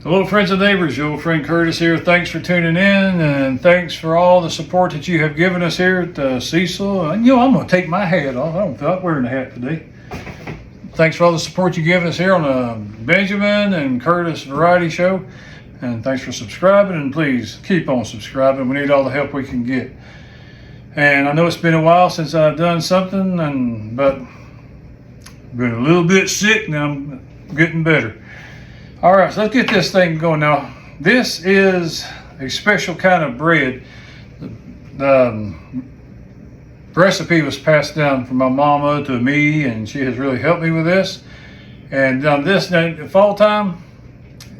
Hello friends and neighbors, your old friend Curtis here. Thanks for tuning in and thanks for all the support that you have given us here at Cecil. And I'm going to take my hat off. I don't feel like wearing a hat today. Thanks for all the support you give us here on the Benjamin and Curtis Variety Show. And thanks for subscribing, and please keep on subscribing. We need all the help we can get. And I know it's been a while since I've done something, but I've been a little bit sick. Now I'm getting better. All right, so let's get this thing going now. This is a special kind of bread. The recipe was passed down from my mama to me, and she has really helped me with this. And this, now, fall time,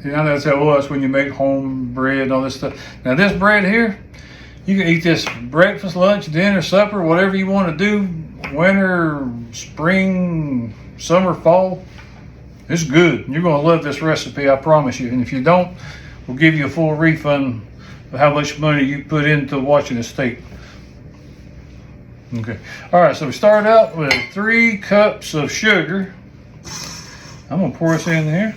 that's when you make home bread and all this stuff. Now this bread here, you can eat this breakfast, lunch, dinner, supper, whatever you want to do, winter, spring, summer, fall. It's good. You're going to love this recipe, I promise you. And if you don't, we'll give you a full refund of how much money you put into watching this tape. Okay. All right, so we start out with 3 cups of sugar. I'm going to pour this in here.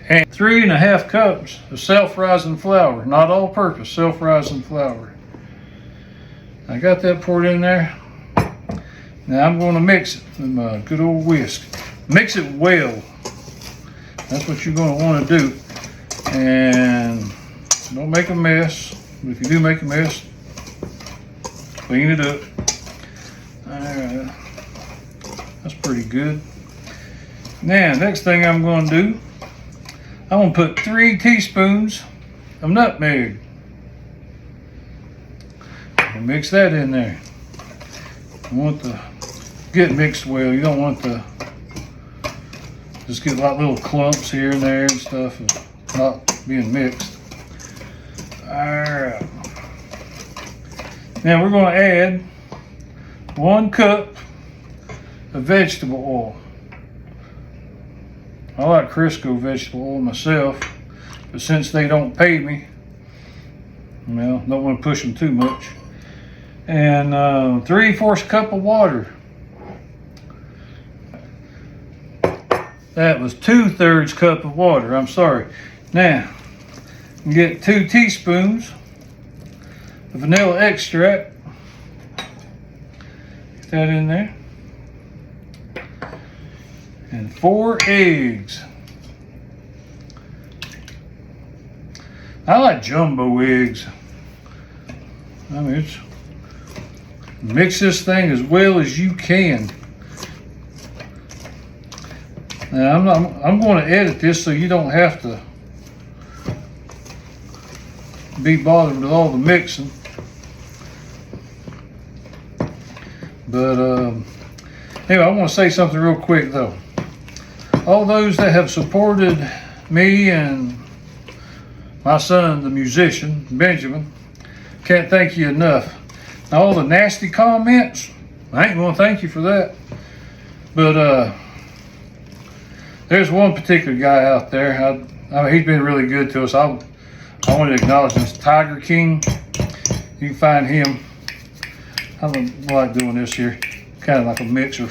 And 3.5 cups of self-rising flour. Not all-purpose, self-rising flour. I got that poured in there. Now I'm going to mix it with my good old whisk. Mix it well. That's what you're going to want to do. And don't make a mess. But if you do make a mess, clean it up. Alright. That's pretty good. Now, next thing I'm going to do, I'm going to put 3 teaspoons of nutmeg. And mix that in there. You want to get mixed well. You don't want to just get like little clumps here and there and stuff and not being mixed. Alright. Now we're going to add 1 cup of vegetable oil. I like Crisco vegetable oil myself, but since they don't pay me, don't want to push them too much. And 3/4 cup of water. That was 2/3 cup of water. I'm sorry. Now, you get 2 teaspoons of vanilla extract. Get that in there. And 4 eggs. I like jumbo eggs. I mean, mix this thing as well as you can. Now I'm going to edit this so you don't have to be bothered with all the mixing. But anyway, I want to say something real quick though. All those that have supported me and my son, the musician, Benjamin, can't thank you enough. Now, all the nasty comments, I ain't gonna thank you for that. But there's one particular guy out there. I mean, he's been really good to us. I want to acknowledge this, Tiger King. You can find him. I don't like doing this here. Kind of like a mixer.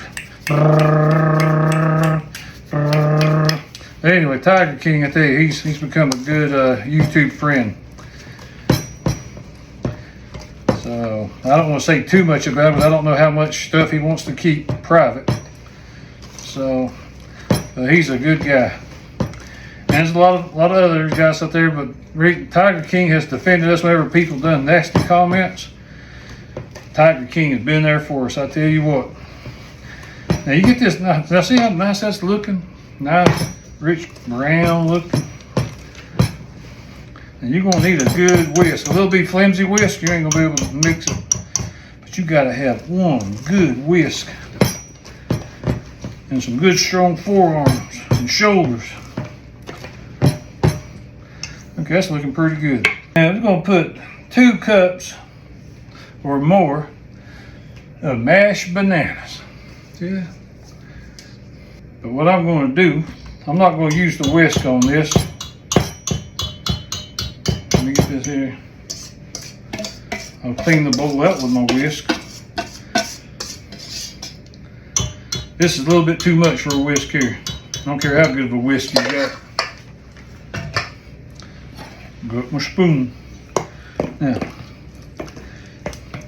Anyway, Tiger King, I tell you, he's become a good YouTube friend. So I don't want to say too much about it, but I don't know how much stuff he wants to keep private. So he's a good guy. And there's a lot of other guys out there, but Tiger King has defended us whenever people done nasty comments. Tiger King has been there for us. I tell you what. Now you get this. Now see how nice that's looking. Nice, rich brown looking. And you're going to need a good whisk. A little bit flimsy whisk, you ain't going to be able to mix it. But you got to have one good whisk. And some good strong forearms and shoulders. Okay, that's looking pretty good. Now we're going to put 2 cups or more of mashed bananas. See that? But what I'm going to do, I'm not going to use the whisk on this. Let me get this here. I'll clean the bowl out with my whisk. This is a little bit too much for a whisk here. I don't care how good of a whisk you got. Got my spoon. Now,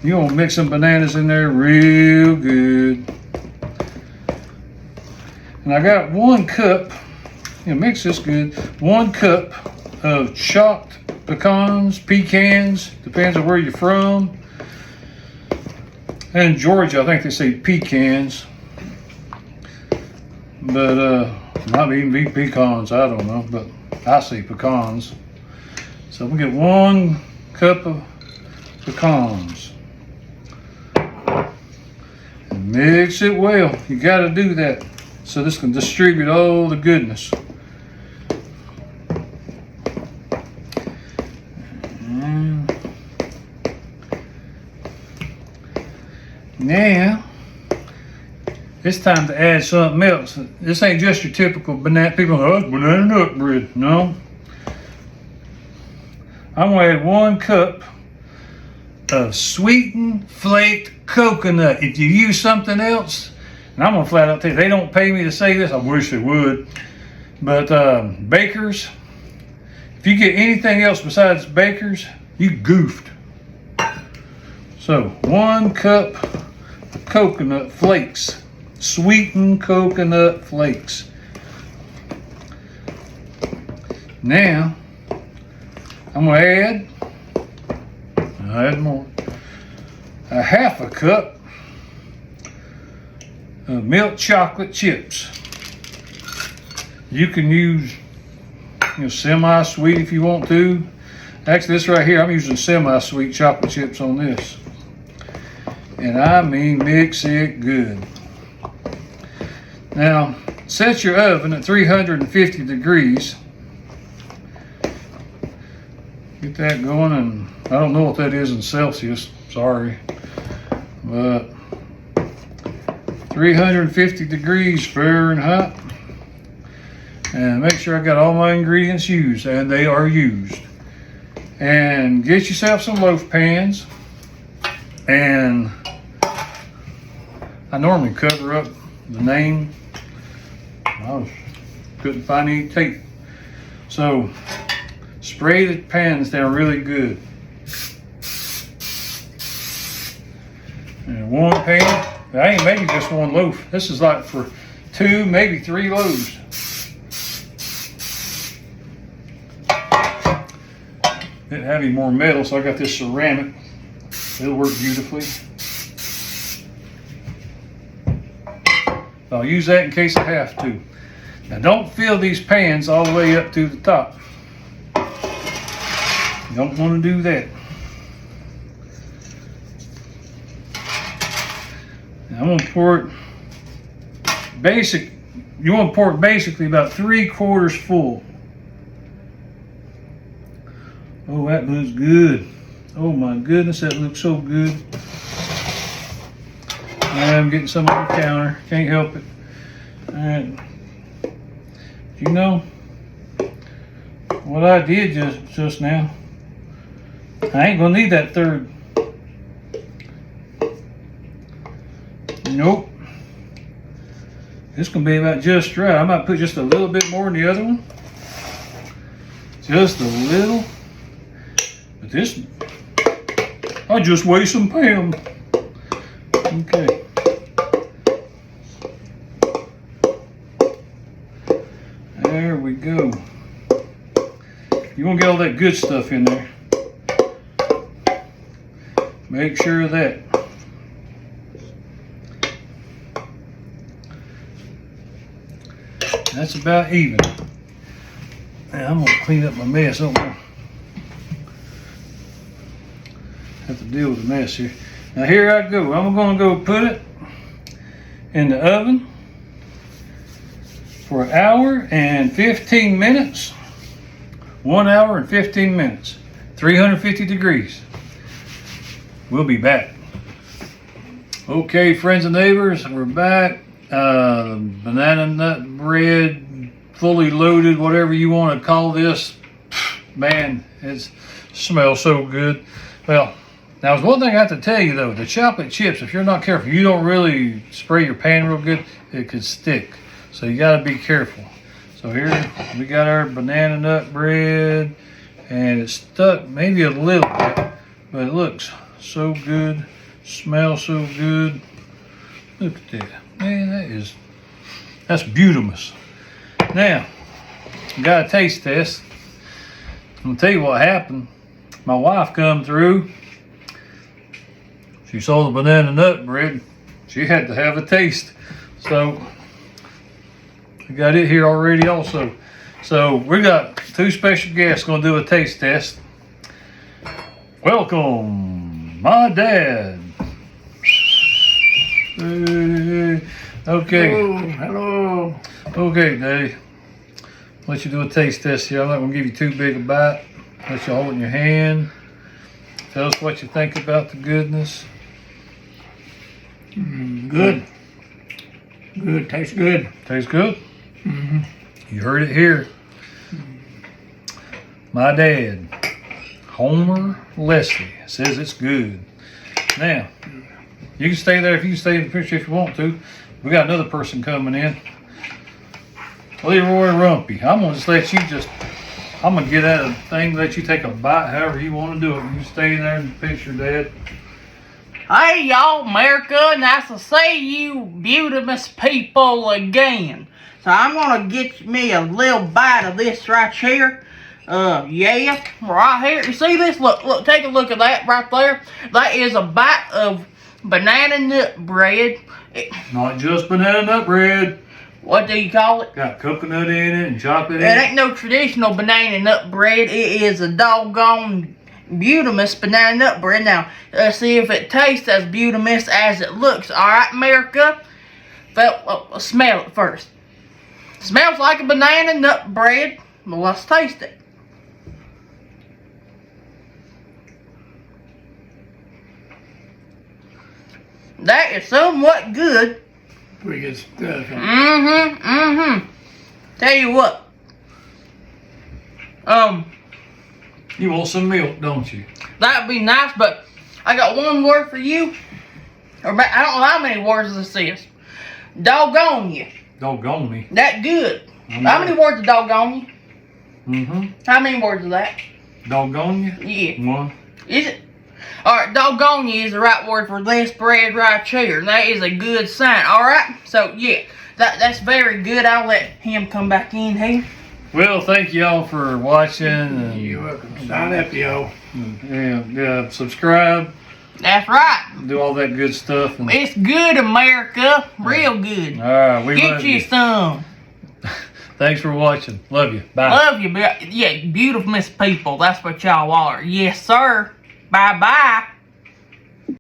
you want to mix some bananas in there real good. And I got 1 cup, mix this good, 1 cup of chopped pecans, depends on where you're from. In Georgia, I think they say pecans. But might even be pecans, I don't know, but I say pecans. So we get 1 cup of pecans. And mix it well. You got to do that so this can distribute all the goodness. Now, it's time to add something else. This ain't just your typical banana. People go, oh, it's banana nut bread. No. I'm going to add 1 cup of sweetened flaked coconut. If you use something else, and I'm going to flat out tell you, they don't pay me to say this. I wish they would. But Bakers, if you get anything else besides Bakers, you goofed. So 1 cup of coconut flakes. Sweetened coconut flakes. Now, I'm going to add more, a 1/2 cup of milk chocolate chips. You can use semi-sweet if you want to. Actually, this right here, I'm using semi-sweet chocolate chips on this. And I mean mix it good. Now, set your oven at 350 degrees. Get that going, and I don't know what that is in Celsius, sorry. But 350 degrees Fahrenheit. And make sure I got all my ingredients used, and they are used. And get yourself some loaf pans. And I normally cover up the name. I couldn't find any tape. So spray the pans down really good. And 1 pan, I ain't making just 1 loaf. This is like for 2, maybe 3 loaves. Didn't have any more metal, so I got this ceramic. It'll work beautifully. I'll use that in case I have to. Now don't fill these pans all the way up to the top. You don't want to do that. Now I'm going to pour it you want to pour it basically about 3/4 full. Oh, that looks good. Oh my goodness, that looks so good. I'm getting some on the counter. Can't help it. All right. You know what I did just now? I ain't gonna need that 3rd. Nope. It's gonna be about just right. I might put just a little bit more in the other one. Just a little. But this, I'll just weigh some pounds. Okay. There we go. You want to get all that good stuff in there. Make sure of that. That's about even. Now I'm going to clean up my mess. I don't have to deal with the mess here. Now here I go. I'm going to go put it in the oven for 1 hour and 15 minutes. 1 hour and 15 minutes. 350 degrees. We'll be back. Okay, friends and neighbors, we're back. Banana nut bread, fully loaded, whatever you want to call this. Man, it smells so good. Well, now there's one thing I have to tell you though, the chocolate chips, if you're not careful, you don't really spray your pan real good, it could stick. So you got to be careful. So here we got our banana nut bread, and it's stuck maybe a little bit, but it looks so good, smells so good. Look at that, man, that's beautiful. Now, we got a taste test. I'm gonna tell you what happened. My wife come through. She saw the banana nut bread. She had to have a taste. So we got it here already also. So we got two special guests gonna do a taste test. Welcome, my dad. Okay. Hello. Okay, Dave. Let you do a taste test here. I'm not gonna give you too big a bite. Let you hold it in your hand. Tell us what you think about the goodness. Good. Good. Tastes good. Tastes good? Mm-hmm. You heard it here. My dad, Homer Leslie, says it's good. Now, you can stay there if you can stay in the picture if you want to. We got another person coming in. Leroy Rumpy. I'm gonna just let you I'm gonna get out of the thing, let you take a bite however you want to do it. You stay there in the picture, Dad. Hey y'all, America, nice to see you beautiful people again. So I'm gonna get me a little bite of this right here. Yeah, right here. You see this? Look, take a look at that right there. That is a bite of banana nut bread. Not just banana nut bread. What do you call it? Got coconut in it and chop it in. It ain't no traditional banana nut bread. It is a doggone beautiful banana nut bread. Now, let's see if it tastes as beautiful as it looks. Alright, America? Well, smell it first. Smells like a banana nut bread. Well, let's taste it. That is somewhat good. Pretty good stuff. Tell you what. You want some milk, don't you? That'd be nice, but I got one word for you. Or I don't know how many words this is. Doggone you. Doggone me. That good. How many words is doggone you? How many words is that? Doggone you? Yeah. One. Is it? Alright, doggone you is the right word for this bread right here. And that is a good sign. Alright? So, yeah. That's very good. I'll let him come back in here. Well, thank y'all for watching. And, You're welcome. Sign up, yo. yeah, subscribe. That's right. Do all that good stuff. And, It's good, America. Real good. all right, we Get love you you. some. Thanks for watching. Love you. Bye. Love you, yeah, beautiful Miss people. That's what y'all are. Yes, sir. Bye-bye.